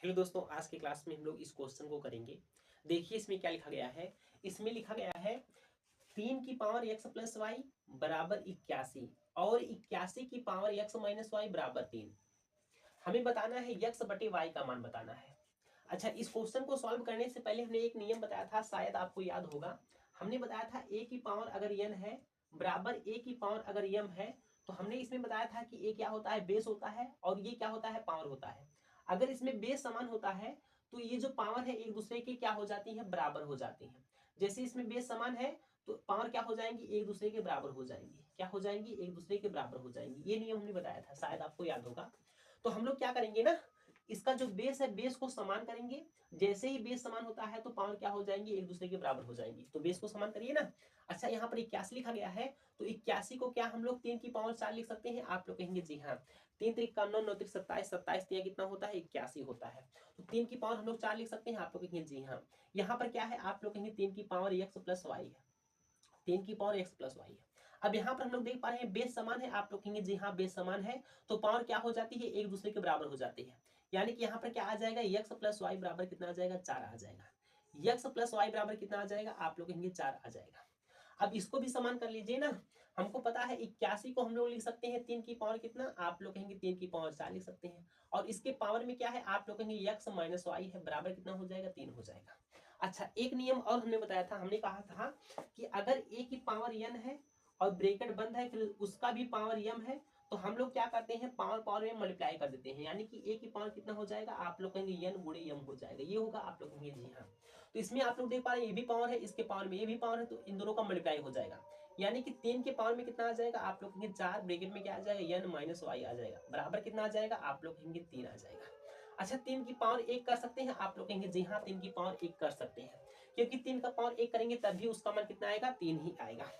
Hello दोस्तों, आज की क्लास में हम लोग इस क्वेश्चन को करेंगे। देखिए इसमें क्या लिखा गया है। इसमें लिखा गया है 3 की पावर x प्लस वाई बराबर 81 और 81 की पावर x माइनस वाई बराबर 3। हमें बताना है x बटे y का मान बताना है। अच्छा, इस क्वेश्चन को सॉल्व करने से पहले हमने एक नियम बताया था, शायद आपको याद होगा। हमने बताया था a की पावर अगर n है बराबर a की पावर अगर m है, तो हमने इसमें बताया था कि a क्या होता है, बेस होता है, और ये क्या होता है, पावर होता है। अगर इसमें बेस समान होता है तो ये जो पावर है एक दूसरे के क्या हो जाती है, बराबर हो जाती है। जैसे इसमें बेस समान है तो पावर क्या हो जाएंगी, एक दूसरे के बराबर हो जाएंगी। क्या हो जाएंगी, एक दूसरे के बराबर हो जाएंगी। ये नियम हमने बताया था, शायद आपको याद होगा। तो हम लोग क्या करेंगे ना, इसका जो बेस है बेस को समान करेंगे। जैसे ही बेस समान होता है तो पावर क्या हो जाएंगी, एक दूसरे के बराबर हो जाएंगी। तो बेस को समान करिए ना। अच्छा, यहाँ पर 81 लिखा गया है, तो 81 को क्या हम लोग 3 की पावर 4 लिख सकते हैं? आप लोग कहेंगे जी हाँ। 3 त्रिक 9, 9 त्रिक 27, 27 कितना होता है, 81 होता है। तो 3 की पावर हम लोग 4 लिख सकते हैं। आप लोग कहेंगे जी हाँ। यहाँ पर क्या है, आप लोग कहेंगे 3 की पावर x प्लस वाई है। 3 की पावर x प्लस वाई है। अब यहाँ पर हम लोग देख पा रहे हैं बेस समान है। आप लोग कहेंगे जी हाँ, बेस समान है तो पावर क्या हो जाती है, एक दूसरे के बराबर हो जाती है। यानी कि यहाँ पर क्या आ जाएगा, x प्लस वाई बराबर कितना आ जाएगा, 4 आ जाएगा। x प्लस वाई बराबर कितना आ जाएगा, आप लोग कहेंगे 4 आ जाएगा। अब इसको भी समान कर लीजिए ना। हमको पता है 81 को हम लोग लिख सकते हैं 3 की पावर कितना, आप लोग कहेंगे 3 की पावर 4 लिख सकते हैं। और इसके पावर में क्या है, आप लोग कहेंगे x माइनस वाई है बराबर कितना हो जाएगा, 3 हो जाएगा। अच्छा, एक नियम और हमने बताया था। हमने कहा था कि अगर a की पावर n है और ब्रैकेट बंद है, फिर उसका भी पावर m है, तो हम लोग क्या करते हैं, पावर पावर में मल्टीप्लाई कर देते हैं। यानी कि a की पावर कितना हो जाएगा, आप लोग कहेंगे n गुणे m हो जाएगा। ये होगा, आप लोग कहेंगे जी हाँ। तो इसमें आप लोग देख पा रहे हैं ये भी पावर है, इसके पावर में ये भी पावर है, तो इन दोनों का मल्टीप्लाई हो जाएगा। यानी कि 3 के पावर में कितना आ जाएगा, आप लोग कहेंगे 4, ब्रैकेट में क्या आ जाएगा, n माइनस वाई आ जाएगा बराबर कितना आ जाएगा, आप लोग कहेंगे 3 आ जाएगा। अच्छा, 3 की पावर 1 कर सकते हैं? आप लोग कहेंगे जी हाँ, 3 की पावर 1 कर सकते हैं, क्योंकि 3 का पावर 1 करेंगे तब भी उसका मान कितना आएगा, 3 ही आएगा।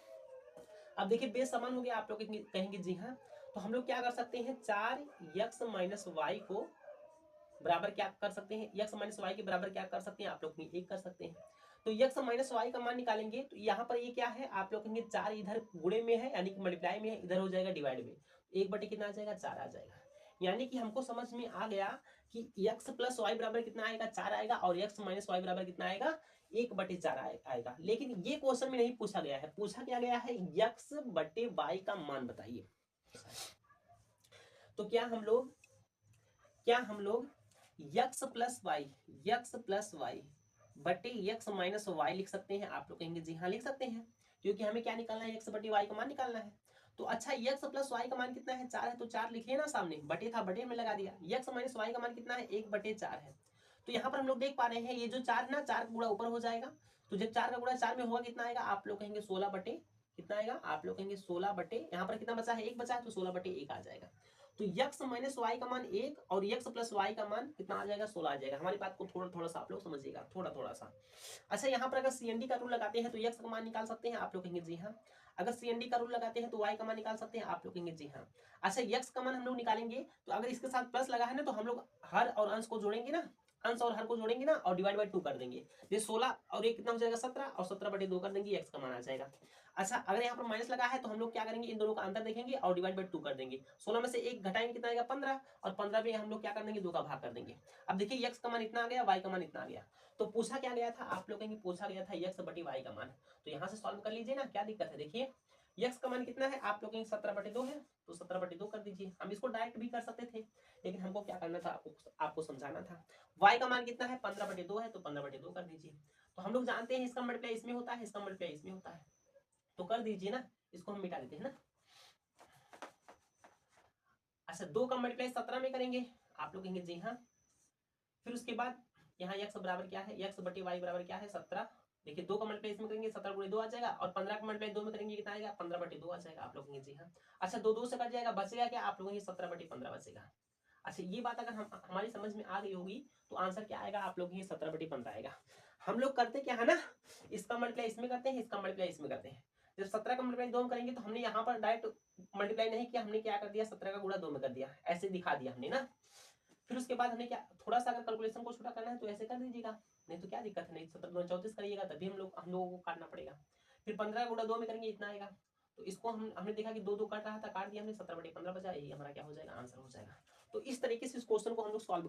अब देखिए बेस समान हो गया, आप लोग कहेंगे जी हाँ। तो हम लोग क्या कर सकते हैं, 4x माइनस वाई को बराबर क्या कर सकते हैं, x माइनस वाई के बराबर क्या कर सकते हैं, आप लोग 1 कर सकते हैं। तो x माइनस वाई का मान निकालेंगे तो यहाँ पर ये क्या है, आप लोग कहेंगे 4 इधर गुणे में है यानी कि मल्टीप्लाई में है, इधर हो जाएगा डिवाइड में। 1 बटे कितना आ जाएगा, 4 आ जाएगा। यानी कि हमको समझ में आ गया कि x प्लस वाई बराबर कितना आएगा, 4 आएगा, और x माइनस वाई बराबर कितना आएगा, 1 बटे 4 आएगा। लेकिन ये क्वेश्चन में नहीं पूछा गया है, पूछा क्या गया है, x बटे वाई का मान बताइए। तो क्या हम लोग x प्लस वाई बटे x माइनस वाई लिख सकते हैं? आप लोग कहेंगे जी हाँ, लिख सकते हैं, क्योंकि हमें क्या निकालना है, x बटे वाई का मान निकालना है। तो अच्छा, x प्लस वाई का मान कितना है, 4 है, तो 4 लिखिए ना, सामने बटे था, बटे में लगा दिया। x माइनस वाई का मान कितना है, 1 बटे 4 है। तो यहाँ पर हम लोग देख पा रहे हैं ये जो 4 ना, 4 का गुणा ऊपर हो जाएगा। तो जब 4 का गुणा 4 में होगा कितना आएगा, आप लोग कहेंगे 16 बटे कितना आएगा, आप लोग कहेंगे 16 बटे, यहाँ पर कितना बचा है, 1 बचा है, तो 16 बटे 1 आ जाएगा। तो x माइनस वाई का मान 1 और x प्लस वाई का मान कितना आ जाएगा, 16 आ जाएगा। हमारी बात को थोड़ा थोड़ा सा आप लोग समझिएगा, थोड़ा थोड़ा सा। अच्छा, यहाँ पर अगर CND का रूल लगाते हैं तो x का मान निकाल सकते हैं? आप लोग कहेंगे जी हाँ। अगर CND का रूल लगाते हैं तो y का मान निकाल सकते हैं? आप लोग कहेंगे जी हाँ। अच्छा, x का मान हम लोग निकालेंगे तो अगर इसके साथ प्लस लगा है ना, तो हम लोग हर और अंश को जोड़ेंगे ना, अंश और हर को जोड़ेंगे ना, और डिवाइड बाई 2 कर देंगे। ये 16 और 1 कितना हो जाएगा, 17, और 17 बटे 2 कर देंगे, x का मान आ जाएगा। अच्छा, अगर यहाँ पर माइनस लगा है तो हम लोग क्या करेंगे, इन दोनों का अंतर देखेंगे और डिवाइड बाई 2 कर देंगे। 16 में से 1 घटाएंगे कितना आएगा, 15, और 15 में हम लोग क्या कर देंगे, 2 का भाग कर देंगे। अब देखिए x का मान इतना आ गया, y का मान इतना आ गया। तो पूछा क्या गया था, आप लोग कहेंगे पूछा गया था x बटे y का मान। तो यहाँ से सॉल्व कर लीजिए ना, क्या दिक्कत है। देखिए x का मान कितना है, आप लोग कहेंगे 17 बटे 2 है, तो 17 बटे 2 कर दीजिए। हम इसको डायरेक्ट भी कर सकते थे, लेकिन हमको क्या करना था, आपको समझाना था। y का मान कितना है, 15 बटे 2 है, तो 15 बटे 2 कर दीजिए। तो हम लोग जानते हैं इसका मल्टीप्लाई इसमें होता है, इसका मल्टीप्लाई इसमें होता है, तो कर दीजिए ना। इसको हम मिटा देते हैं ना। अच्छा, 2 का मल्टीप्लाई 17 में करेंगे, आप लोग कहेंगे जी हाँ। फिर उसके बाद यहाँ x बराबर क्या है, x बटे y बराबर क्या है, 17। देखिए 2 का मल्टीप्लाई इसमें करेंगे, 17 गुणे 2 आ जाएगा, और 15 का मल्टीप्लाई 2 में करेंगे कितना आएगा, 15 बटे 2 आ जाएगा। आप लोग कहेंगे जी हाँ। अच्छा, 2 2 से कट जाएगा, बचेगा क्या, आप लोग कहेंगे 17 बटे 15 बचेगा। अच्छा, ये बात अगर हमारी समझ में आ गई होगी तो आंसर क्या आएगा, आप लोग कहेंगे 17 बटे 15 आएगा। हम लोग करते क्या है ना, इसका मल्टीप्लाई इसमें करते हैं, इसका मल्टीप्लाई इसमें करते हैं। जब 17 का मल्टीप्लाई 2 में करेंगे तो हमने यहाँ पर डायरेक्ट मल्टीप्लाई नहीं किया, हमने क्या कर दिया, 17 का गुणा 2 में कर दिया, ऐसे दिखा दिया हमने ना। फिर उसके बाद हमने क्या, थोड़ा सा अगर कैलकुलेशन को छोटा करना है तो ऐसे कर दीजिएगा, नहीं तो क्या दिक्कत है, नहीं 17 2 34 करिएगा तभी हम लोगों को काटना पड़ेगा। फिर 15 गुणा 2 में करेंगे, इतना आएगा। तो इसको हमने देखा कि 2 2 काट रहा था, काट दिया हमने, 17 बटे 15 बचा, यही हमारा क्या हो जाएगा, आंसर हो जाएगा। तो इस तरीके से इस क्वेश्चन को हम लोग सॉल्व